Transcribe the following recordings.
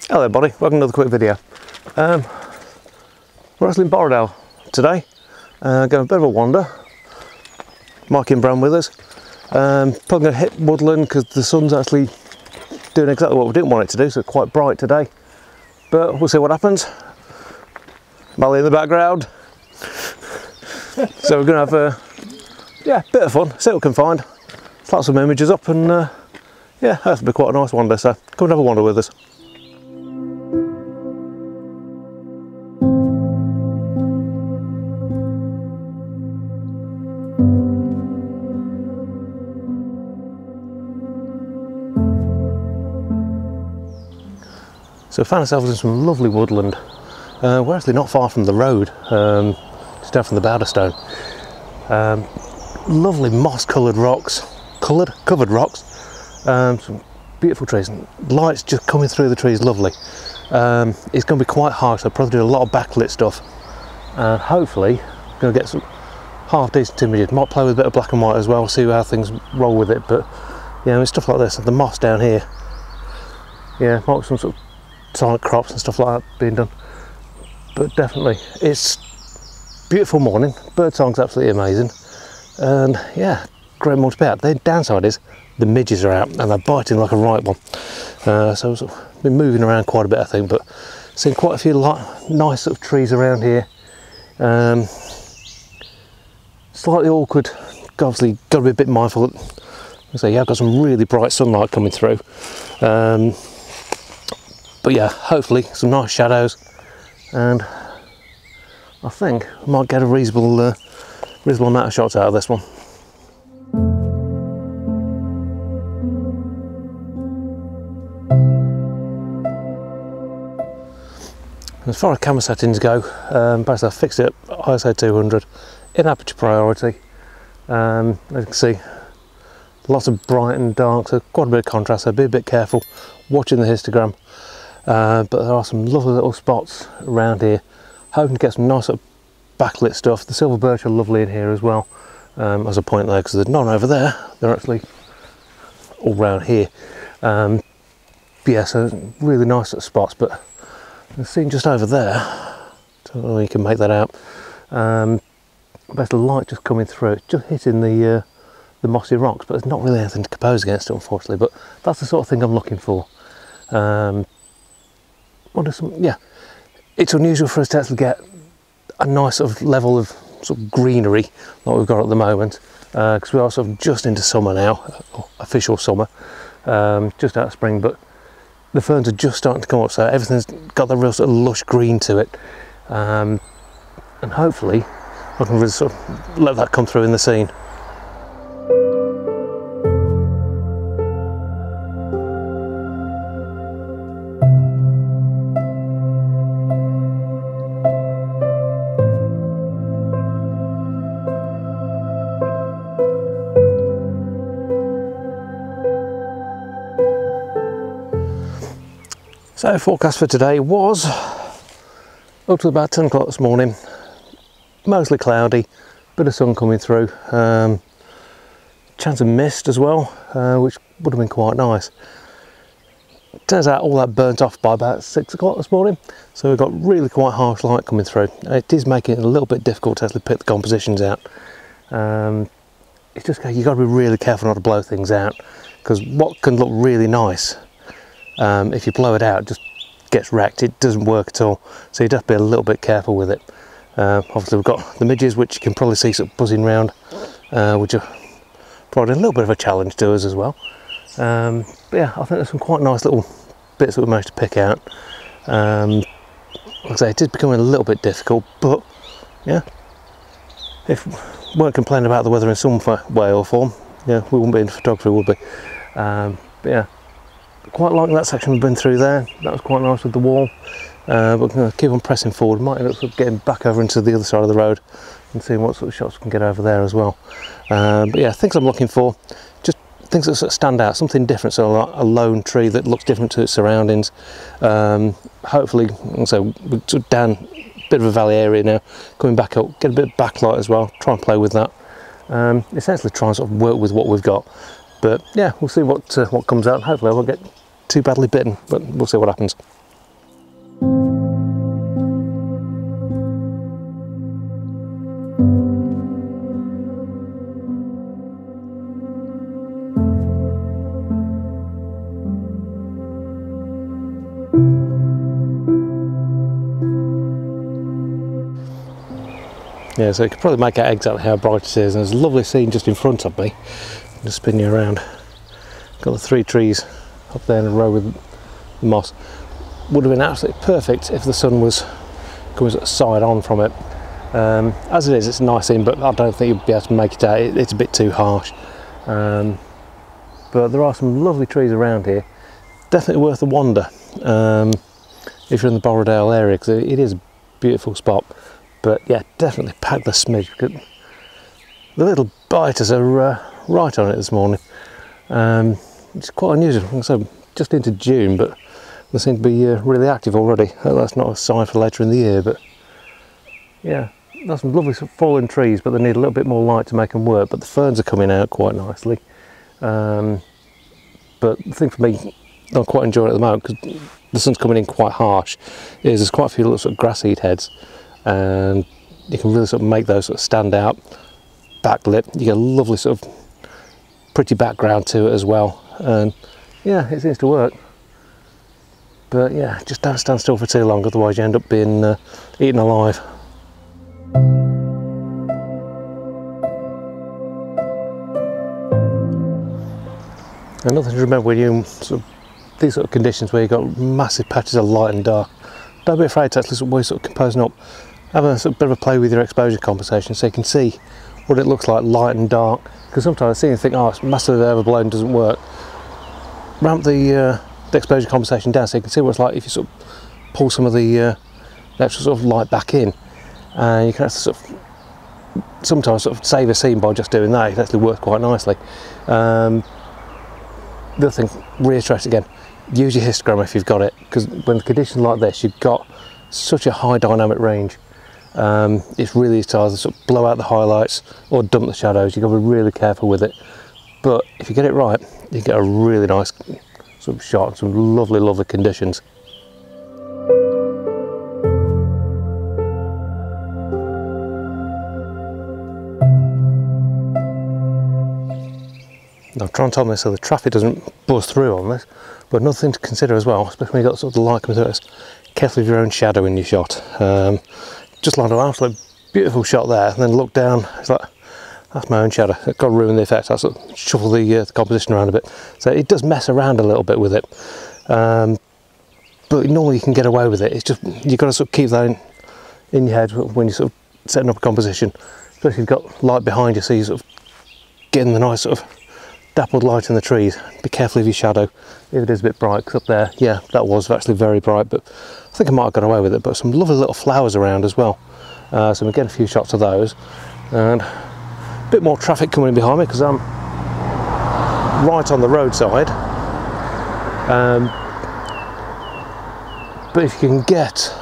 Hello everybody, welcome to another quick video. We're actually in Borrowdale today, going a bit of a wander. Mike and Bram with us. Probably going to hit Woodland because the sun's actually doing exactly what we didn't want it to do, so it's quite bright today. But we'll see what happens. Molly in the background. So we're going to have a bit of fun, see what we can find. Slap some images up and yeah, that'll be quite a nice wander, so come and have a wander with us. So we found ourselves in some lovely woodland. We're actually not far from the road, just down from the Borrowdale. Lovely moss-coloured rocks, covered rocks, some beautiful trees, and lights just coming through the trees, lovely. It's going to be quite harsh, so I'll probably do a lot of backlit stuff, and hopefully going to get some half-decent images. Might play with a bit of black and white as well, see how things roll with it, but yeah, with stuff like this, and the moss down here, yeah, might be some sort of silent crops and stuff like that being done, but definitely it's beautiful morning. Bird song's absolutely amazing, and yeah, great morning to be out. The downside is the midges are out and they're biting like a right one, so I've been moving around quite a bit, I think, but seeing quite a few nice sort of trees around here. Slightly awkward, obviously got to be a bit mindful that, so yeah, I've got some really bright sunlight coming through, but yeah, hopefully some nice shadows, and I think I might get a reasonable amount of shots out of this one. As far as camera settings go, basically I fixed it at ISO 200 in aperture priority. As you can see, lots of bright and dark, so quite a bit of contrast, so be a bit careful watching the histogram. But there are some lovely little spots around here. Hoping to get some nice sort of backlit stuff. The silver birch are lovely in here as well, as a point there, because there's none over there. They're actually all round here. Yeah, so really nice sort of spots, but the scene just over there, don't know if you can make that out. There's the light just coming through, it's just hitting the mossy rocks, but there's not really anything to compose against it, unfortunately, but that's the sort of thing I'm looking for. Yeah, it's unusual for us to actually get a nice sort of level of sort of greenery like we've got at the moment, because we are sort of just into summer now, official summer, just out of spring, but the ferns are just starting to come up, so everything's got the real sort of lush green to it, and hopefully I can really sort of let that come through in the scene. So forecast for today was up to about 10 o'clock this morning, mostly cloudy, bit of sun coming through, chance of mist as well, which would have been quite nice. Turns out all that burnt off by about 6 o'clock this morning, so we've got really quite harsh light coming through. It is making it a little bit difficult to actually pick the compositions out. It's just, you've got to be really careful not to blow things out, because what can look really nice, if you blow it out, it just gets wrecked. It doesn't work at all, so you'd have to be a little bit careful with it. Obviously we've got the midges, which you can probably see sort of buzzing round, which are probably a little bit of a challenge to us as well. But yeah, I think there's some quite nice little bits that we managed to pick out. Like I say, it is becoming a little bit difficult, but yeah, if we weren't complaining about the weather in some way or form, yeah, we wouldn't be in photography, would we? But yeah, quite like that section we've been through there. That was quite nice with the wall, but we're going to keep on pressing forward. Might end up sort of getting back over into the other side of the road and seeing what sort of shots we can get over there as well. But yeah, things I'm looking for, just things that sort of stand out, something different, so a lone tree that looks different to its surroundings. Hopefully, so we're sort of down a bit of a valley area now, coming back up, get a bit of backlight as well, try and play with that. Essentially try and sort of work with what we've got. But yeah, we'll see what comes out. Hopefully I won't get too badly bitten, but we'll see what happens. Yeah, so you can probably make out exactly how bright it is, and there's a lovely scene just in front of me. I'll just spin you around. Got the 3 trees up there in a row with the moss. Would have been absolutely perfect if the sun was coming sort of side on from it. As it is, it's a nice scene, but I don't think you'll be able to make it out. It's a bit too harsh. But there are some lovely trees around here. Definitely worth a wander if you're in the Borrowdale area, because it is a beautiful spot. But yeah, definitely pack the smidge. The little biters are right on it this morning. It's quite unusual. So just into June, but they seem to be really active already. That's not a sign for later in the year, but yeah, there's some lovely fallen trees, but they need a little bit more light to make them work. But the ferns are coming out quite nicely. But the thing for me, I'm quite enjoying it at the moment because the sun's coming in quite harsh. There's quite a few little sort of grass seed heads, and you can really sort of make those sort of stand out, backlit. You get a lovely sort of pretty background to it as well, and yeah, it seems to work. But yeah, just don't stand still for too long, otherwise you end up being eaten alive. Another thing to remember when you're in these sort of conditions where you've got massive patches of light and dark, don't be afraid to actually sort of composing up. Have a sort of bit of a play with your exposure compensation so you can see what it looks like, light and dark. Because sometimes I see and think, oh, it's massively overblown, doesn't work. Ramp the exposure compensation down so you can see what it's like if you sort of pull some of the extra sort of light back in. And you can actually sort of sometimes sort of save a scene by just doing that. It actually works quite nicely. The other thing, reiterate again, use your histogram if you've got it, because when the conditions like this, you've got such a high dynamic range. It's really easy to either sort of blow out the highlights or dump the shadows. You've got to be really careful with it. But if you get it right, you get a really nice sort of shot and some lovely, lovely conditions. Now, try and time this so the traffic doesn't buzz through on this, but another thing to consider as well, especially when you've got sort of the light coming through, is careful of your own shadow in your shot. Just like an absolute beautiful shot there, and then look down, it's like, that's my own shadow. It's got to ruin the effect. I sort of shuffle the composition around a bit. So it does mess around a little bit with it. But normally you can get away with it. It's just, you've got to sort of keep that in your head when you're sort of setting up a composition. Especially if you've got light behind you, so you're sort of getting the nice sort of dappled light in the trees. Be careful of your shadow if it is a bit bright, because up there, yeah, that was actually very bright, but I think I might have got away with it. But some lovely little flowers around as well, so we get a few shots of those, and a bit more traffic coming in behind me because I'm right on the roadside. But if you can get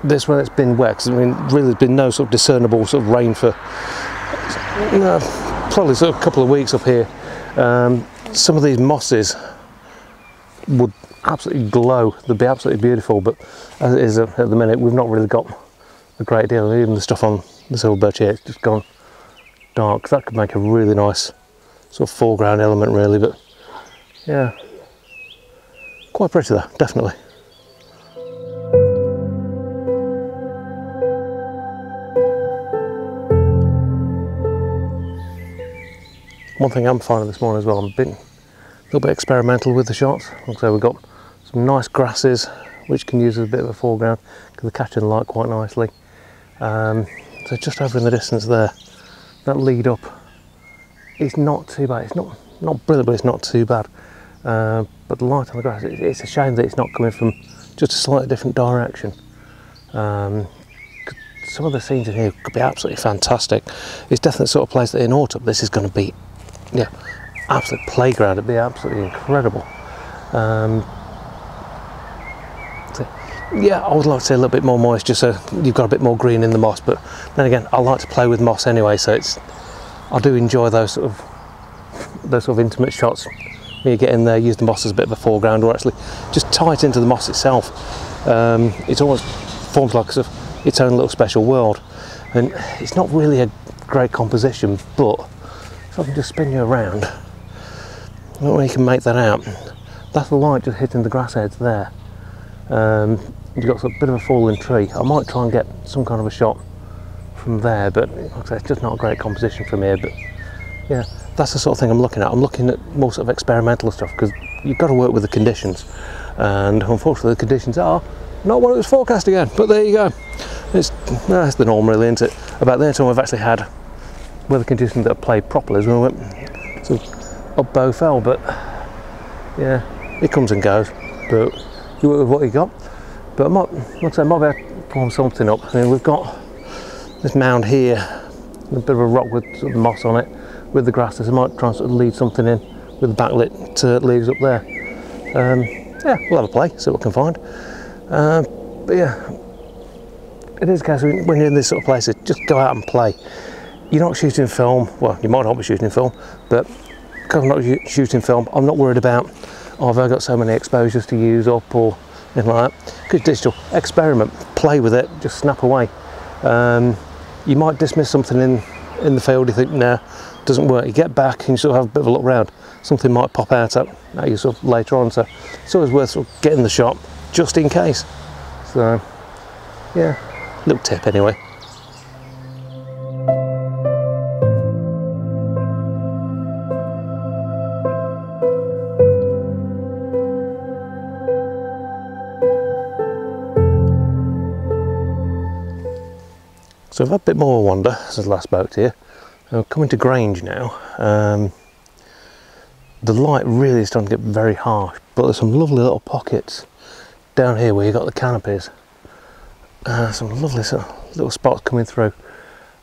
this when it's been wet, because I mean really there's been no sort of discernible sort of rain for probably sort of a couple of weeks up here. Some of these mosses would absolutely glow. They'd be absolutely beautiful, but as it is at the minute, we've not really got a great deal. Even the stuff on the silver birch here, it's just gone dark. That could make a really nice sort of foreground element, really. But yeah, quite pretty though, definitely. One thing I'm finding this morning as well, I'm a little bit experimental with the shots. So we've got some nice grasses which can use as a bit of a foreground because they're catching the light quite nicely. So just over in the distance there, that lead up, it's not too bad. It's not brilliant, but it's not too bad. But the light on the grass, it's a shame that it's not coming from just a slightly different direction. Some of the scenes in here could be absolutely fantastic. It's definitely the sort of place that in autumn this is going to be, yeah, absolute playground. It'd be absolutely incredible. So, yeah, I would like to see a little bit more moisture, so you've got a bit more green in the moss. But then again, I like to play with moss anyway, so I do enjoy those sort of intimate shots. When you get in there, use the moss as a bit of a foreground, or actually just tie it into the moss itself. It almost forms like a sort of its own little special world, and it's not really a great composition, but if I can just spin you around, I don't know where you can make that out. That's the light just hitting the grass heads there. You've got a bit of a fallen tree. I might try and get some kind of a shot from there, but like I say, it's just not a great composition from here. But yeah, that's the sort of thing I'm looking at. I'm looking at more sort of experimental stuff, because you've got to work with the conditions, and unfortunately the conditions are not what it was forecast again. But there you go. It's the norm really, isn't it? About the only time we've actually had weather conditions that have played properly is when we went sort of up Bow Fell. But yeah, it comes and goes, but you work with what you got. But I might be able to form something up. I mean, we've got this mound here, a bit of a rock with sort of moss on it, with the grasses. I might try and sort of lead something in with the backlit leaves up there. Yeah, we'll have a play, see what we can find. But yeah, it is a case when you're in this sort of places, just go out and play. You're not shooting film, well, you might not be shooting film, but because I'm not shooting film, I'm not worried about, oh, have I got so many exposures to use up or anything like that. Because digital, experiment, play with it, just snap away. You might dismiss something in the field, you think, nah, doesn't work. You get back and you sort of have a bit of a look around. Something might pop out at you sort of later on, so it's always worth sort of getting the shot just in case. So yeah, little tip anyway. So I've had a bit more wander since I last spoke to you. I'm coming to Grange now. The light really is starting to get very harsh, but there's some lovely little pockets down here where you've got the canopies. Some lovely sort of little spots coming through.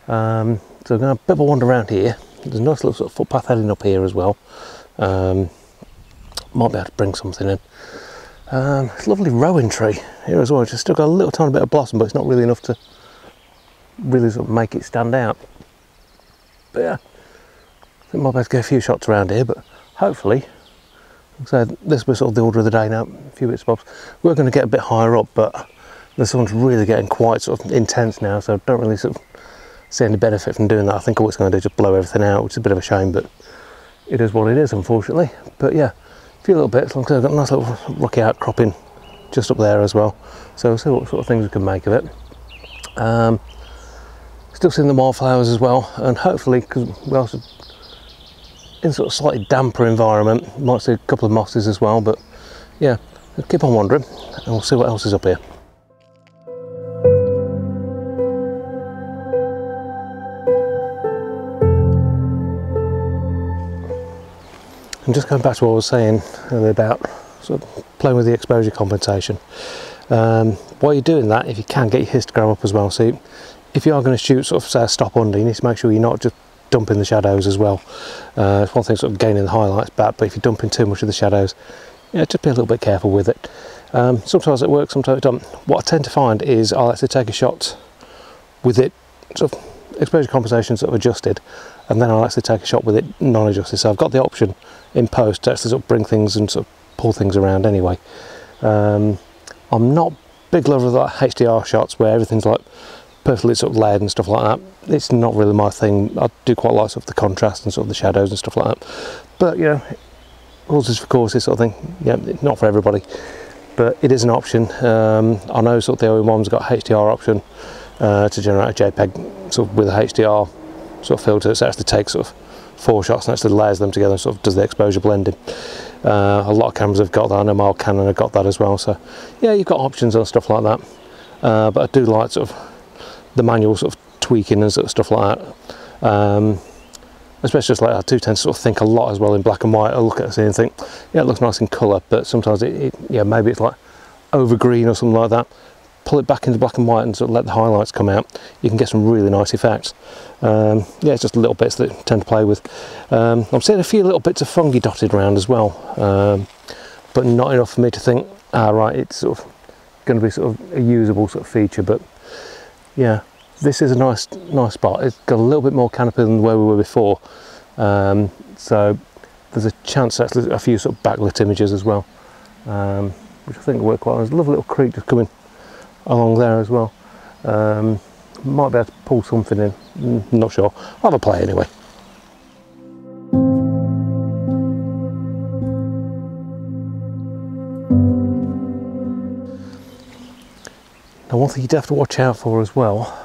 So I'm going to have a bit of a wander around here. There's a nice little sort of footpath heading up here as well. Might be able to bring something in. It's a lovely rowan tree here as well. It's still got a little tiny bit of blossom, but it's not really enough to really sort of make it stand out. But yeah, I think might be able to get a few shots around here, but hopefully, like I said, this was sort of the order of the day now, a few bits of bobs. We're going to get a bit higher up, but the sun's really getting quite sort of intense now, so I don't really sort of see any benefit from doing that. I think all it's going to do is just blow everything out, which is a bit of a shame, but it is what it is, unfortunately. But yeah, a few little bits. Like I said, I've got a nice little rocky outcropping just up there as well, so we'll see what sort of things we can make of it. Still seeing the wildflowers as well, and hopefully, because we also in sort of slightly damper environment, might see a couple of mosses as well. But yeah, we'll keep on wandering and we'll see what else is up here. And just going back to what I was saying earlier about sort of playing with the exposure compensation, while you're doing that, if you can, get your histogram up as well. So if you are going to shoot sort of say a stop under, you need to make sure you're not just dumping the shadows as well. It's one thing sort of gaining the highlights back, but if you're dumping too much of the shadows, yeah, just be a little bit careful with it. Sometimes it works, sometimes it doesn't. What I tend to find is I'll actually take a shot with it sort of exposure compensation sort of adjusted, and then I'll actually take a shot with it non-adjusted. So I've got the option in post to actually sort of bring things and sort of pull things around anyway. I'm not a big lover of like HDR shots where everything's like perfectly sort of layered and stuff like that. It's not really my thing. I do quite like sort of the contrast and sort of the shadows and stuff like that. But you know, horses for courses sort of thing. Yeah, not for everybody, but it is an option. I know sort of the OE1's got HDR option to generate a JPEG sort of with a HDR sort of filter. So it actually takes sort of 4 shots and actually layers them together and sort of does the exposure blending. A lot of cameras have got that. I know my Canon have got that as well. So yeah, you've got options on stuff like that. But I do like sort of the manual sort of tweaking and sort of stuff like that. Especially just like I do tend to sort of think a lot as well in black and white. I look at it and think, yeah, it looks nice in colour, but sometimes yeah, maybe it's like over green or something like that. Pull it back into black and white and sort of let the highlights come out. You can get some really nice effects. Yeah, it's just little bits that I tend to play with. I'm seeing a few little bits of fungi dotted around as well, but not enough for me to think, right, it's sort of going to be sort of a usable sort of feature. But yeah, this is a nice spot. It's got a little bit more canopy than where we were before, so there's a chance that there's a few sort of backlit images as well, which I think will work well. There's a lovely little creek just coming along there as well. Might be able to pull something in, not sure. I'll have a play anyway. Now one thing you do have to watch out for as well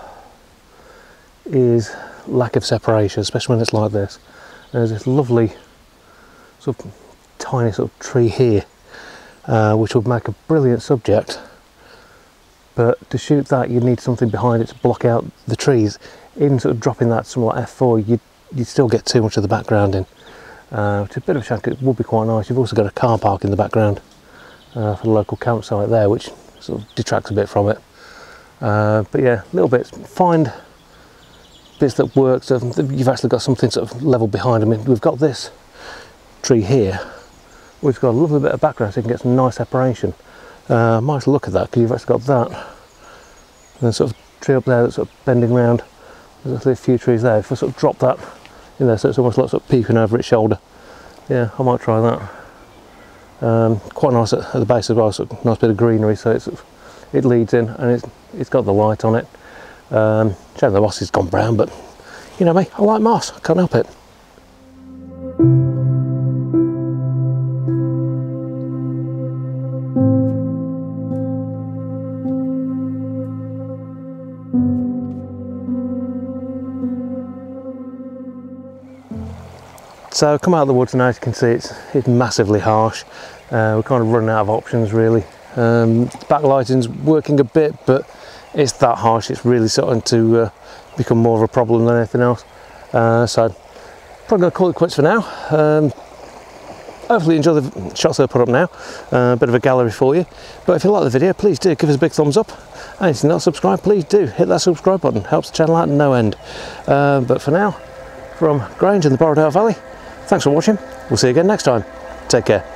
is lack of separation, especially when it's like this. There's this lovely sort of tiny sort of tree here, which would make a brilliant subject, but to shoot that you need something behind it to block out the trees. Even sort of dropping that somewhat f4, you'd still get too much of the background in, which is a bit of a chunk. It would be quite nice. You've also got a car park in the background for the local campsite there, which sort of detracts a bit from it. But yeah, little bits, find bits that work so you've actually got something sort of level behind. I mean, we've got this tree here, which has got a lovely bit of background so you can get some nice separation. I might look at that because you've actually got that, and then sort of tree up there that's sort of bending round. There's actually a few trees there. If I sort of drop that in there so it's almost like sort of peeping over its shoulder, yeah, I might try that. Quite nice at the base as well, sort of nice bit of greenery, so it leads in and it's got the light on it. Shame the moss has gone brown, but you know me, I like moss, I can't help it. So come out of the woods now, as you can see it's massively harsh. We're kind of running out of options really. Backlighting's working a bit, but it's that harsh, it's really starting to become more of a problem than anything else. So probably going to call it quits for now. Hopefully you enjoy the shots that I put up now. A bit of a gallery for you. But if you like the video, please do give us a big thumbs up. And if you're not subscribed, please do hit that subscribe button. Helps the channel out no end. But for now, from Grange in the Borrowdale Valley, thanks for watching. We'll see you again next time. Take care.